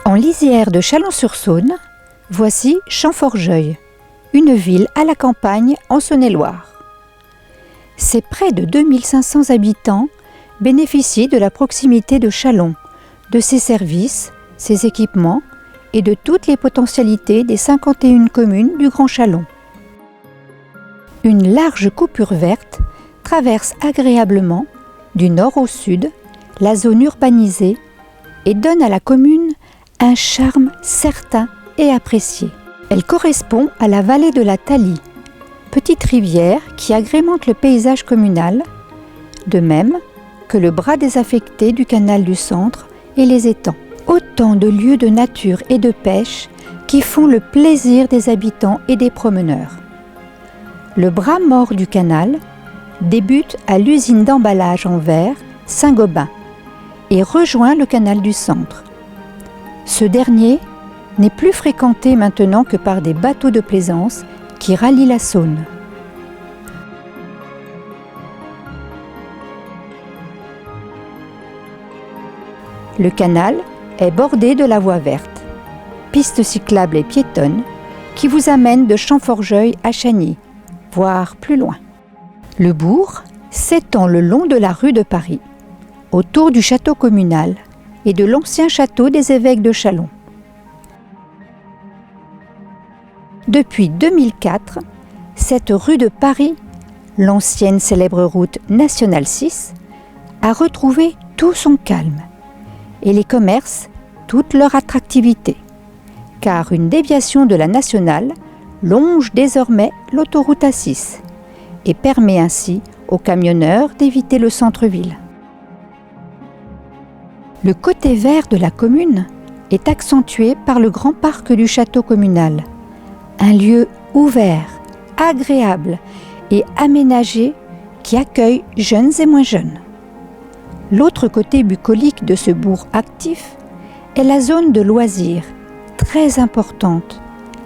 En lisière de Chalon-sur-Saône, voici Champforgeuil, une ville à la campagne en Saône-et-Loire. Ses près de 2500 habitants bénéficient de la proximité de Chalon, de ses services, ses équipements et de toutes les potentialités des 51 communes du Grand Chalon. Une large coupure verte traverse agréablement, du nord au sud, la zone urbanisée et donne à la commune un charme certain et apprécié. Elle correspond à la vallée de la Thalie, petite rivière qui agrémente le paysage communal, de même que le bras désaffecté du canal du Centre et les étangs. Autant de lieux de nature et de pêche qui font le plaisir des habitants et des promeneurs. Le bras mort du canal débute à l'usine d'emballage en verre Saint-Gobain et rejoint le canal du Centre. Ce dernier n'est plus fréquenté maintenant que par des bateaux de plaisance qui rallient la Saône. Le canal est bordé de la voie verte, piste cyclable et piétonne qui vous amène de Champforgeuil à Chagny, voire plus loin. Le bourg s'étend le long de la rue de Paris, autour du château communal et de l'ancien château des évêques de Chalon. Depuis 2004, cette rue de Paris, l'ancienne célèbre route nationale 6, a retrouvé tout son calme et les commerces toute leur attractivité, car une déviation de la nationale longe désormais l'autoroute A6 et permet ainsi aux camionneurs d'éviter le centre-ville. Le côté vert de la commune est accentué par le grand parc du château communal, un lieu ouvert, agréable et aménagé qui accueille jeunes et moins jeunes. L'autre côté bucolique de ce bourg actif est la zone de loisirs, très importante,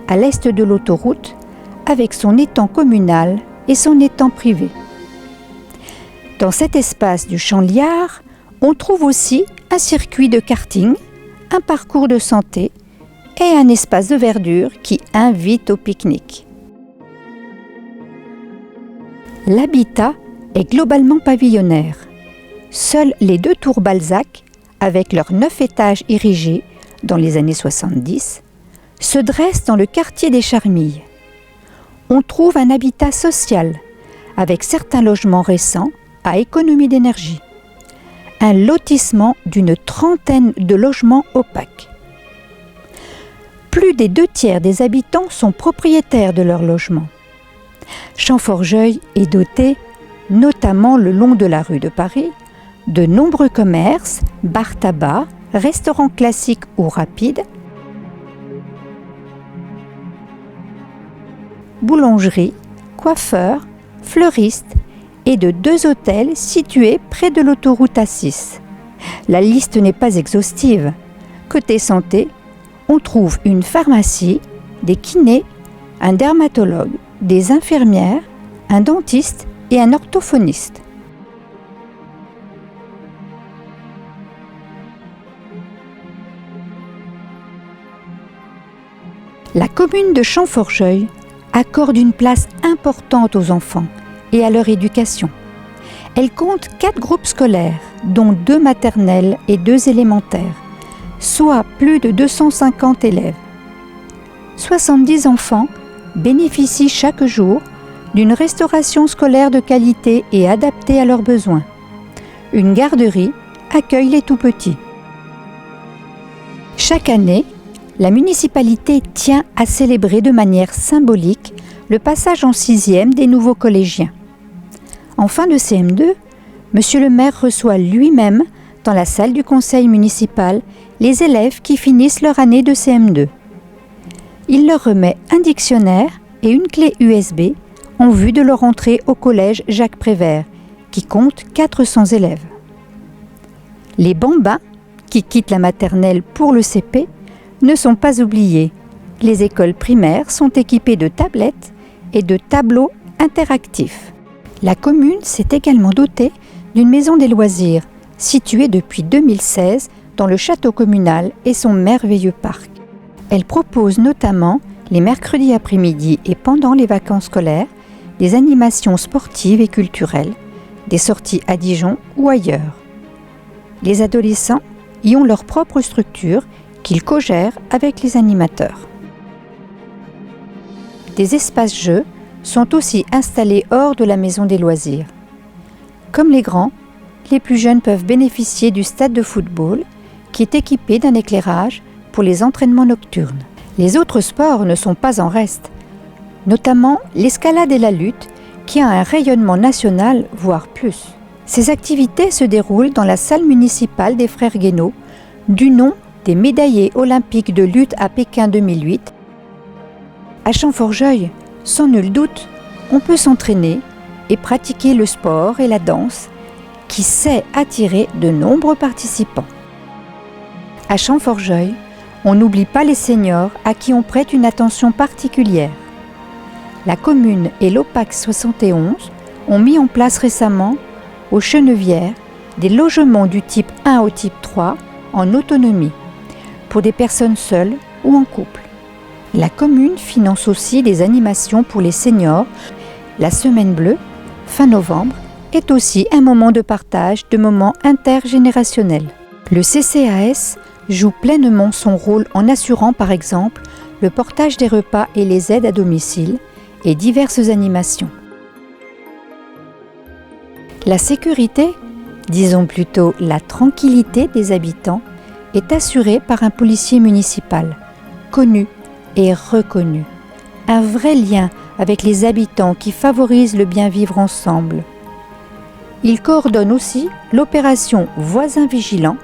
à l'est de l'autoroute, avec son étang communal et son étang privé. Dans cet espace du Champ-Liard, on trouve aussi un circuit de karting, un parcours de santé et un espace de verdure qui invite au pique-nique. L'habitat est globalement pavillonnaire. Seules les 2 tours Balzac, avec leurs 9 étages érigés dans les années 70, se dressent dans le quartier des Charmilles. On trouve un habitat social, avec certains logements récents à économie d'énergie. Un lotissement d'une 30aine de logements opaques. Plus des 2/3 des habitants sont propriétaires de leur logement. Champforgeuil est doté, notamment le long de la rue de Paris, de nombreux commerces, bars tabac, restaurants classiques ou rapides, boulangeries, coiffeurs, fleuristes et de 2 hôtels situés près de l'autoroute A6. La liste n'est pas exhaustive. Côté santé, on trouve une pharmacie, des kinés, un dermatologue, des infirmières, un dentiste et un orthophoniste. La commune de Champforgeuil accorde une place importante aux enfants et à leur éducation. Elle compte 4 groupes scolaires, dont 2 maternelles et 2 élémentaires, soit plus de 250 élèves. 70 enfants bénéficient chaque jour d'une restauration scolaire de qualité et adaptée à leurs besoins. Une garderie accueille les tout-petits. Chaque année, la municipalité tient à célébrer de manière symbolique le passage en 6e des nouveaux collégiens. En fin de CM2, Monsieur le maire reçoit lui-même, dans la salle du conseil municipal, les élèves qui finissent leur année de CM2. Il leur remet un dictionnaire et une clé USB en vue de leur entrée au collège Jacques Prévert, qui compte 400 élèves. Les bambins, qui quittent la maternelle pour le CP, ne sont pas oubliés. Les écoles primaires sont équipées de tablettes et de tableaux interactifs. La commune s'est également dotée d'une maison des loisirs, située depuis 2016 dans le château communal et son merveilleux parc. Elle propose notamment, les mercredis après-midi et pendant les vacances scolaires, des animations sportives et culturelles, des sorties à Dijon ou ailleurs. Les adolescents y ont leur propre structure qu'ils co-gèrent avec les animateurs. Des espaces jeux sont aussi installés hors de la maison des loisirs. Comme les grands, les plus jeunes peuvent bénéficier du stade de football qui est équipé d'un éclairage pour les entraînements nocturnes. Les autres sports ne sont pas en reste, notamment l'escalade et la lutte qui a un rayonnement national, voire plus. Ces activités se déroulent dans la salle municipale des Frères Guénot, du nom des médaillés olympiques de lutte à Pékin 2008. À Champforgeuil, sans nul doute, on peut s'entraîner et pratiquer le sport et la danse qui sait attirer de nombreux participants. À Champforgeuil, on n'oublie pas les seniors à qui on prête une attention particulière. La commune et l'OPAC 71 ont mis en place récemment, aux Chenevières, des logements du type 1 au type 3 en autonomie, pour des personnes seules ou en couple. La commune finance aussi des animations pour les seniors. La Semaine Bleue, fin novembre, est aussi un moment de partage, de moments intergénérationnels. Le CCAS joue pleinement son rôle en assurant par exemple le portage des repas et les aides à domicile et diverses animations. La sécurité, disons plutôt la tranquillité des habitants, est assurée par un policier municipal, connu et reconnu. Un vrai lien avec les habitants qui favorise le bien vivre ensemble. Il coordonne aussi l'opération Voisins Vigilants,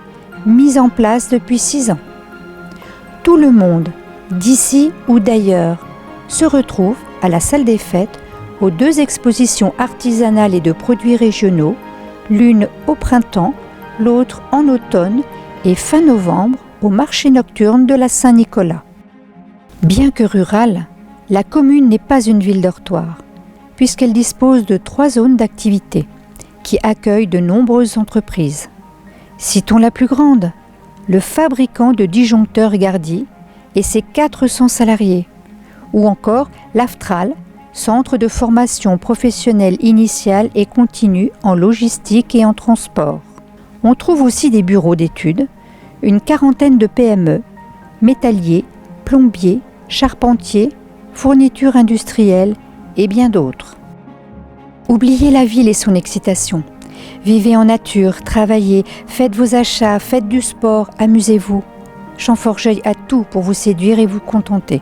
mise en place depuis 6 ans. Tout le monde, d'ici ou d'ailleurs, se retrouve à la salle des fêtes aux 2 expositions artisanales et de produits régionaux, l'une au printemps, l'autre en automne et fin novembre au marché nocturne de la Saint-Nicolas. Bien que rurale, la commune n'est pas une ville dortoir, puisqu'elle dispose de 3 zones d'activité qui accueillent de nombreuses entreprises. Citons la plus grande, le fabricant de disjoncteurs Gardi et ses 400 salariés, ou encore l'AFTRAL, centre de formation professionnelle initiale et continue en logistique et en transport. On trouve aussi des bureaux d'études, une 40aine de PME, métalliers, plombiers, charpentiers, fournitures industrielles et bien d'autres. Oubliez la ville et son excitation. Vivez en nature, travaillez, faites vos achats, faites du sport, amusez-vous. Champforgeuil a tout pour vous séduire et vous contenter.